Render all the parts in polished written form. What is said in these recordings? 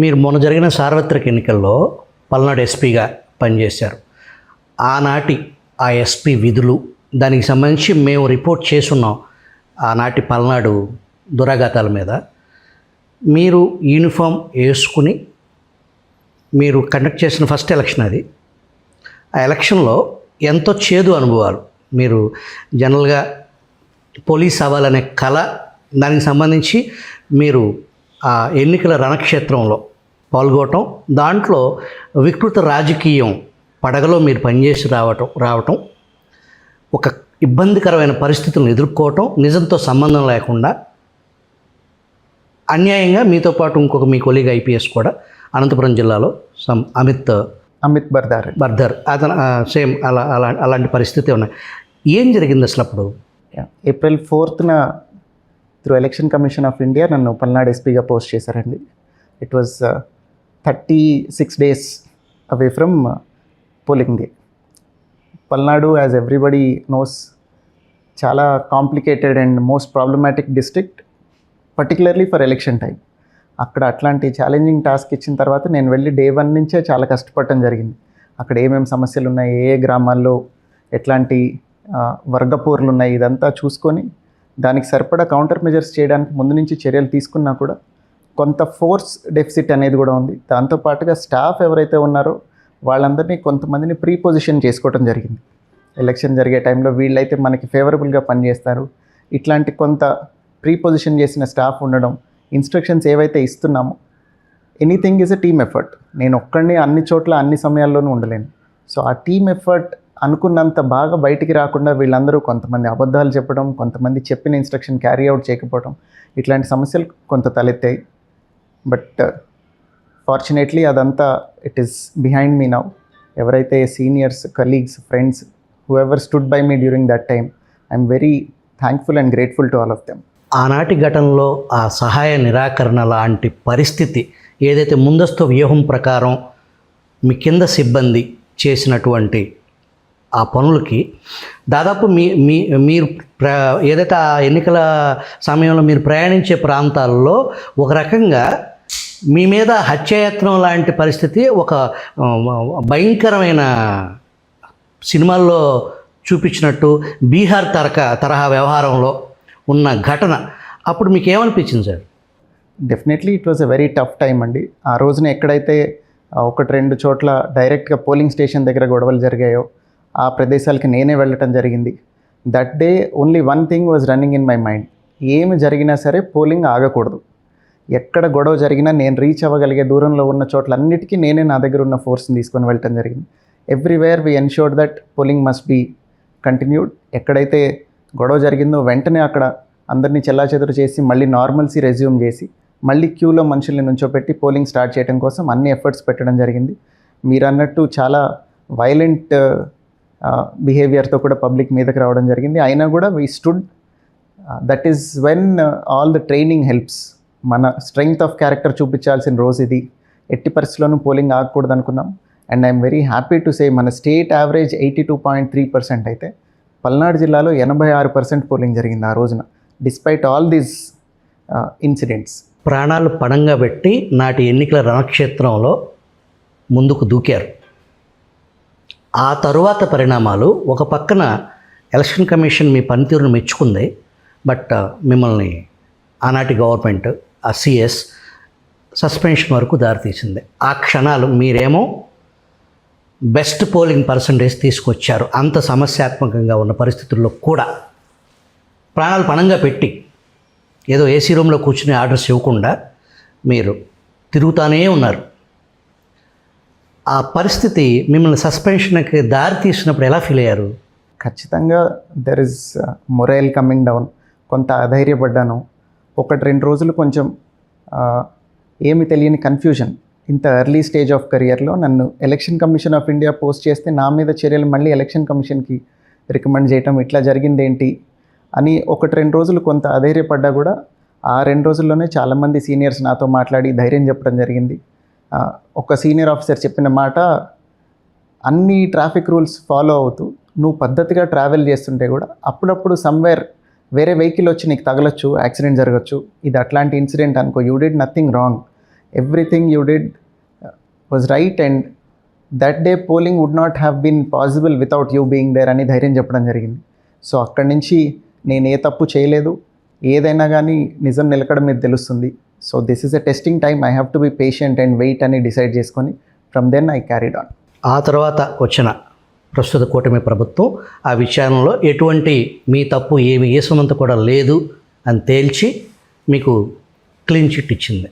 మీరు మొన్న జరిగిన సార్వత్రిక ఎన్నికల్లో పల్నాడు ఎస్పీగా పనిచేశారు. ఆనాటి ఆ ఎస్పీ విధులు, దానికి సంబంధించి మేము రిపోర్ట్ చేసున్నాం ఆనాటి పల్నాడు దురాఘాతాల మీద. మీరు యూనిఫామ్ వేసుకుని మీరు కండక్ట్ చేసిన ఫస్ట్ ఎలక్షన్ అది. ఆ ఎలక్షన్లో ఎంతో చేదు అనుభవాలు. మీరు జనరల్గా పోలీస్ అవ్వాలనే కళ, దానికి సంబంధించి మీరు ఆ ఎన్నికల రణక్షేత్రంలో పాల్గొనటం, దాంట్లో వికృత రాజకీయం పడగలో మీరు పనిచేసి రావటం, ఒక ఇబ్బందికరమైన పరిస్థితులను ఎదుర్కోవటం, నిజంతో సంబంధం లేకుండా అన్యాయంగా మీతో పాటు ఇంకొక మీ కొలీగ్ ఐపీఎస్ కూడా అనంతపురం జిల్లాలో అమిత్ బర్దర్ అతను సేమ్ అలాంటి పరిస్థితి ఉన్నాయి. ఏం జరిగింది అసలు అప్పుడు? April 4th through Election Commission of India నన్ను పల్నాడు ఎస్పీగా పోస్ట్ చేశారండి. It was 36 days away from polling day. Palnadu, as everybody knows, చాలా complicated and most problematic district, particularly for election time. అక్కడ అట్లాంటి ఛాలెంజింగ్ టాస్క్ ఇచ్చిన తర్వాత నేను వెళ్ళి డే 1 నుంచే చాలా కష్టపడటం జరిగింది. అక్కడ ఏమేమి సమస్యలు ఉన్నాయి, ఏ గ్రామాల్లో ఎట్లాంటి వర్గపోర్లు ఉన్నాయి, ఇదంతా చూసుకొని దానికి సరిపడా కౌంటర్ మెజర్స్ చేయడానికి ముందు నుంచి చర్యలు తీసుకున్నా కూడా కొంత ఫోర్స్ డెఫిసిట్ అనేది కూడా ఉంది. దాంతోపాటుగా స్టాఫ్ ఎవరైతే ఉన్నారో వాళ్ళందరినీ కొంతమందిని ప్రీ పొజిషన్ చేసుకోవడం జరిగింది. ఎలక్షన్ జరిగే టైంలో వీళ్ళైతే మనకి ఫేవరబుల్గా పనిచేస్తారు, ఇట్లాంటి కొంత ప్రీ పొజిషన్ చేసిన స్టాఫ్ ఉండడం, ఇన్స్ట్రక్షన్స్ ఏవైతే ఇస్తున్నామో, anything is a team effort. నేను ఒక్కడిని అన్ని చోట్ల అన్ని సమయాల్లోనూ ఉండలేను. సో ఆ టీమ్ ఎఫర్ట్ అనుకున్నంత బాగా బయటికి రాకుండా వీళ్ళందరూ కొంతమంది అబద్ధాలు చెప్పడం, కొంతమంది చెప్పిన ఇన్స్ట్రక్షన్ క్యారీ అవుట్ చేయకపోవడం, ఇట్లాంటి సమస్యలు కొంత తలెత్తాయి. బట్ ఫార్చునేట్లీ అదంతా it is behind me now. ఎవరైతే seniors, colleagues, friends, whoever stood by me during that time, I'm very thankful and grateful to all of them. ఆనాటి ఘటనలో ఆ సహాయ నిరాకరణ లాంటి పరిస్థితి ఏదైతే ముందస్తు వ్యూహం ప్రకారం మీ కింద సిబ్బంది చేసినటువంటి ఆ పనులకి దాదాపు మీరు ఏదైతే ఆ ఎన్నికల సమయంలో మీరు ప్రయాణించే ప్రాంతాల్లో ఒక రకంగా మీ మీద హత్యాయత్నం లాంటి పరిస్థితి, ఒక భయంకరమైన సినిమాల్లో చూపించినట్టు బీహార్ తరహా వ్యవహారంలో ఉన్న ఘటన. అప్పుడు మీకు ఏమనిపించింది sir? Definitely it was a very tough time అండి. ఆ రోజున ఎక్కడైతే 1-2 చోట్ల డైరెక్ట్గా పోలింగ్ స్టేషన్ దగ్గర గొడవలు జరిగాయో ఆ ప్రదేశాలకి నేనే వెళ్ళటం జరిగింది. That day only one thing was running in my mind. ఏమి జరిగినా సరే పోలింగ్ ఆగకూడదు. ఎక్కడ గొడవ జరిగినా నేను రీచ్ అవ్వగలిగే దూరంలో ఉన్న చోట్లన్నిటికీ నేనే నా దగ్గర ఉన్న ఫోర్స్ని తీసుకొని వెళ్ళటం జరిగింది. Everywhere we ensured that polling must be continued. ఎక్కడైతే గొడవ జరిగిందో వెంటనే అక్కడ అందరినీ చెల్లాచెదురు చేసి మళ్ళీ నార్మల్సీ రెజ్యూమ్ చేసి మళ్ళీ క్యూలో మనుషుల్ని నుంచోపెట్టి పోలింగ్ స్టార్ట్ చేయడం కోసం అన్ని ఎఫర్ట్స్ పెట్టడం జరిగింది. మీరు అన్నట్టు చాలా వైలెంట్ బిహేవియర్తో కూడా పబ్లిక్ మీదకి రావడం జరిగింది. అయినా కూడా we stood. That is when all the training helps. మన స్ట్రెంగ్త్ ఆఫ్ క్యారెక్టర్ చూపించాల్సిన రోజు ఇది. ఎట్టి పరిస్థితుల్లోనూ పోలింగ్ ఆగకూడదు అనుకున్నాం. And I'm very happy to say మన స్టేట్ యావరేజ్ 82.3% అయితే పల్నాడు జిల్లాలో 86% పోలింగ్ జరిగింది ఆ రోజున, డిస్పైట్ ఆల్ దీస్ ఇన్సిడెంట్స్. ప్రాణాలు పణంగా పెట్టి నాటి ఎన్నికల రణక్షేత్రంలో ముందుకు దూకారు. ఆ తరువాత పరిణామాలు, ఒక పక్కన ఎలక్షన్ కమిషన్ మీ పనితీరును మెచ్చుకుంది, బట్ మిమ్మల్ని ఆనాటి గవర్నమెంట్, ఆ సిఎస్ సస్పెన్షన్ వరకు దారితీసింది. ఆ క్షణాలు మీరేమో బెస్ట్ పోలింగ్ పర్సంటేజ్ తీసుకొచ్చారు. అంత సమస్యాత్మకంగా ఉన్న పరిస్థితుల్లో కూడా ప్రాణాలు పణంగా పెట్టి ఏదో ఏసీ రూమ్లో కూర్చుని ఆర్డర్స్ ఇవ్వకుండా మీరు తిరుగుతూనే ఉన్నారు. ఆ పరిస్థితి మిమ్మల్ని సస్పెన్షన్కి దారి తీసినప్పుడు ఎలా ఫీల్ అయ్యారు? ఖచ్చితంగా there is morale coming down. కొంత అధైర్యపడ్డాను. 1-2 రోజులు కొంచెం ఏమి తెలియని కన్ఫ్యూజన్. ఇంత ఎర్లీ స్టేజ్ ఆఫ్ కెరియర్లో నన్ను election Commission of India post చేస్తే నా మీద చర్యలు మళ్ళీ ఎలక్షన్ కమిషన్కి రికమెండ్ చేయటం, ఇట్లా జరిగిందేంటి అని 1-2 రోజులు కొంత అధైర్యపడ్డా కూడా ఆ 2 రోజుల్లోనే చాలామంది సీనియర్స్ నాతో మాట్లాడి ధైర్యం చెప్పడం జరిగింది. ఒక సీనియర్ ఆఫీసర్ చెప్పిన మాట, అన్ని ట్రాఫిక్ రూల్స్ ఫాలో అవుతూ నువ్వు పద్ధతిగా ట్రావెల్ చేస్తుంటే కూడా అప్పుడప్పుడు సమ్వేర్ వేరే వెహికల్ వచ్చి నీకు తగలొచ్చు, యాక్సిడెంట్ జరగచ్చు, ఇది అట్లాంటి ఇన్సిడెంట్ అనుకో, you did nothing wrong. Everything you did was right and that day polling would not have been possible without you being there అని ధైర్యం చెప్పడం జరిగింది. సో అక్కడి నుంచి నేను ఏ తప్పు చేయలేదు, ఏదైనా కానీ నిజం నిలకడ మీద తెలుస్తుంది. So this is a testing time, I have to be patient and wait అని డిసైడ్ చేసుకొని from then I carried on. ఆ తర్వాత వచ్చిన ప్రస్తుత కూటమి ప్రభుత్వం ఆ విచారణలో ఎటువంటి మీ తప్పు ఏమి ఏసుమంత కూడా లేదు అని తేల్చి మీకు క్లీన్ చిట్ ఇచ్చింది.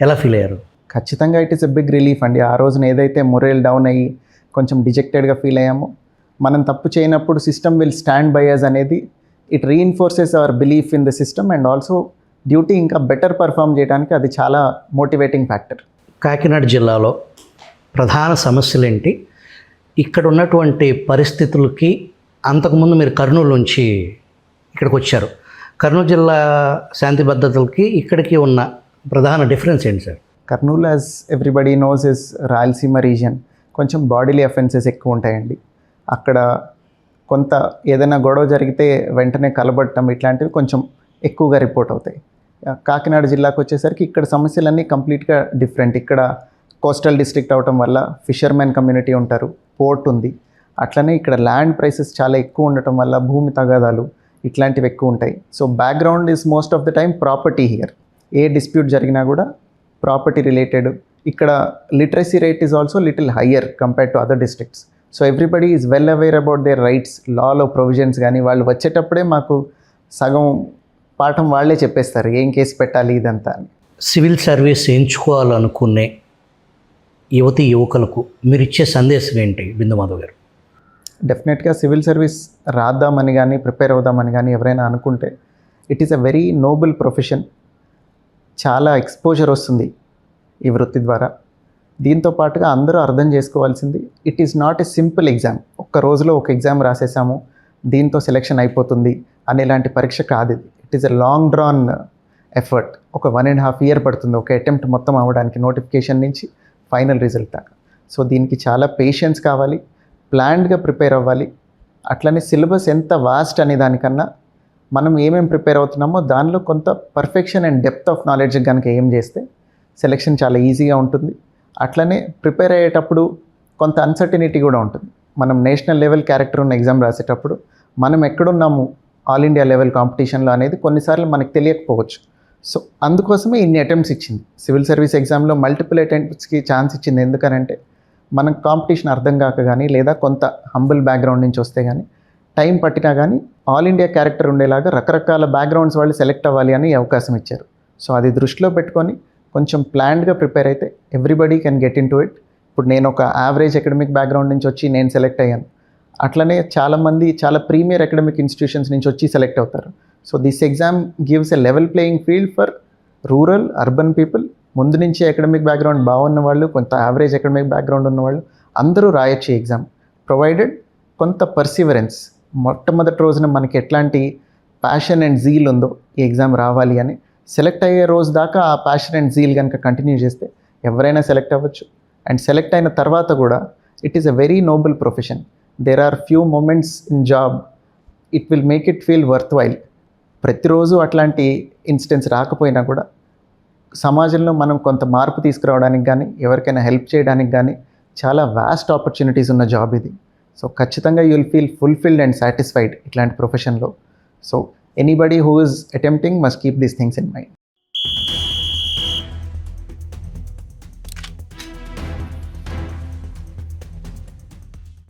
ఎలా ఫీల్ అయ్యారు? ఖచ్చితంగా it is a big relief అండి. ఆ రోజున ఏదైతే మొరల్ డౌన్ అయ్యి కొంచెం డిజెక్టెడ్గా ఫీల్ అయ్యామో, మనం తప్పు చేయనప్పుడు system will stand by us అనేది it reinforces our belief in the system and also duty ఇంకా బెటర్ పర్ఫామ్ చేయడానికి అది చాలా మోటివేటింగ్ ఫ్యాక్టర్. కాకినాడ జిల్లాలో ప్రధాన సమస్యలు ఏంటి? ఇక్కడ ఉన్నటువంటి పరిస్థితులకి అంతకుముందు మీరు కర్నూలు నుంచి ఇక్కడికి వచ్చారు. కర్నూలు జిల్లా శాంతి భద్రతలకి ఇక్కడికి ఉన్న ప్రధాన డిఫరెన్స్ ఏంటి sir? Kurnool as everybody nose is Rayalaseema region, కొంచెం బాడీలీ అఫెన్సెస్ ఎక్కువ ఉంటాయండి. అక్కడ కొంత ఏదైనా గొడవ జరిగితే వెంటనే కలబడటం ఇట్లాంటివి కొంచెం ఎక్కువగా రిపోర్ట్ అవుతాయి. కాకినాడ జిల్లాకు వచ్చేసరికి ఇక్కడ సమస్యలన్నీ కంప్లీట్గా డిఫరెంట్. ఇక్కడ కోస్టల్ డిస్ట్రిక్ట్ అవటం వల్ల ఫిషర్మెన్ కమ్యూనిటీ ఉంటారు, పోర్ట్ ఉంది. అట్లనే ఇక్కడ ల్యాండ్ ప్రైసెస్ చాలా ఎక్కువ ఉండటం వల్ల భూమి తగాదాలు ఇట్లాంటివి ఎక్కువ ఉంటాయి. So background is most of the time property here. A dispute జరిగినా కూడా ప్రాపర్టీ రిలేటెడ్. ఇక్కడ literacy rate is also little higher compared to other districts. So everybody is well aware about their rights, Lalo provisions. కానీ వాళ్ళు వచ్చేటప్పుడే మాకు సగం పాఠం వాళ్ళే చెప్పేస్తారు, ఏం కేసు పెట్టాలి ఇదంతా అని. సివిల్ సర్వీస్ ఎంచుకోవాలనుకునే యువతి యువకులకు మీరు ఇచ్చే సందేశం ఏంటి బిందు మాధవ్ గారు? డెఫినెట్గా సివిల్ సర్వీస్ రాద్దామని కానీ ప్రిపేర్ అవుదామని కానీ ఎవరైనా అనుకుంటే it is a very noble profession. చాలా ఎక్స్పోజర్ వస్తుంది ఈ వృత్తి ద్వారా. దీంతో పాటుగా అందరూ అర్థం చేసుకోవాల్సింది, it is not a simple exam. ఒక్క రోజులో ఒక ఎగ్జామ్ రాసేసాము దీంతో సెలెక్షన్ అయిపోతుంది అనేలాంటి పరీక్ష కాదు ఇది. It is a long drawn effort. ఒక 1.5 year పడుతుంది ఒక అటెంప్ట్ మొత్తం అవ్వడానికి, నోటిఫికేషన్ నుంచి ఫైనల్ రిజల్ట్ దాకా. సో దీనికి చాలా పేషెన్స్ కావాలి, ప్లాన్డ్గా ప్రిపేర్ అవ్వాలి. అట్లనే సిలబస్ ఎంత వాస్ట్ అనే దానికన్నా మనం ఏమేమి ప్రిపేర్ అవుతున్నామో దానిలో కొంత perfection and depth of knowledge కనుక ఏం చేస్తే సెలెక్షన్ చాలా ఈజీగా ఉంటుంది. అట్లనే ప్రిపేర్ అయ్యేటప్పుడు కొంత అన్సర్టినిటీ కూడా ఉంటుంది. మనం నేషనల్ లెవెల్ క్యారెక్టర్ ఉన్న ఎగ్జామ్ రాసేటప్పుడు మనం ఎక్కడున్నాము ఆల్ ఇండియా లెవెల్ కాంపిటీషన్లో అనేది కొన్నిసార్లు మనకు తెలియకపోవచ్చు. సో అందుకోసమే ఇన్ని అటెంప్ట్స్ ఇచ్చింది సివిల్ సర్వీస్ ఎగ్జామ్లో. మల్టిపుల్ అటెంప్ట్స్కి ఛాన్స్ ఇచ్చింది. ఎందుకనంటే మనకు కాంపిటీషన్ అర్థం కాక కానీ లేదా కొంత హంబుల్ బ్యాక్గ్రౌండ్ నుంచి వస్తే కానీ టైం పట్టినా కానీ ఆల్ ఇండియా క్యారెక్టర్ ఉండేలాగా రకరకాల బ్యాక్గ్రౌండ్స్ వాళ్ళు సెలెక్ట్ అవ్వాలి అని అవకాశం ఇచ్చారు. సో అది దృష్టిలో పెట్టుకొని కొంచెం ప్లాన్డ్గా ప్రిపేర్ అయితే everybody can get in to it. ఇప్పుడు నేను ఒక యావరేజ్ అకాడమిక్ బ్యాక్గ్రౌండ్ నుంచి వచ్చి నేను సెలెక్ట్ అయ్యాను. అట్లనే చాలామంది చాలా ప్రీమియర్ అకాడమిక్ ఇన్స్టిట్యూషన్స్ నుంచి వచ్చి సెలెక్ట్ అవుతారు. So this exam gives a level playing field for rural, urban people. ముందు నుంచి అకాడమిక్ బ్యాక్గ్రౌండ్ బాగున్న వాళ్ళు, కొంత యావరేజ్ అకాడమిక్ బ్యాక్గ్రౌండ్ ఉన్నవాళ్ళు అందరూ రాయొచ్చు ఈ ఎగ్జామ్, ప్రొవైడెడ్ కొంత పర్సివరెన్స్. మొట్టమొదటి రోజున మనకి ఎట్లాంటి ప్యాషన్ అండ్ జీల్ ఉందో ఈ ఎగ్జామ్ రావాలి అని, సెలెక్ట్ అయ్యే రోజు దాకా ఆ ప్యాషన్ అండ్ జీల్ కనుక కంటిన్యూ చేస్తే ఎవరైనా సెలెక్ట్ అవ్వచ్చు. అండ్ సెలెక్ట్ అయిన తర్వాత కూడా it is a very noble profession. There are few moments in job it will make it feel worthwhile. ప్రతిరోజు అట్లాంటి ఇన్సిడెంట్స్ రాకపోయినా కూడా సమాజంలో మనం కొంత మార్పు తీసుకురావడానికి కానీ ఎవరికైనా హెల్ప్ చేయడానికి కానీ చాలా వాస్ట్ ఆపర్చునిటీస్ ఉన్న జాబ్ ఇది. సో ఖచ్చితంగా you will feel fulfilled and satisfied ఇట్లాంటి ప్రొఫెషన్లో. So anybody who is attempting must keep these things in mind.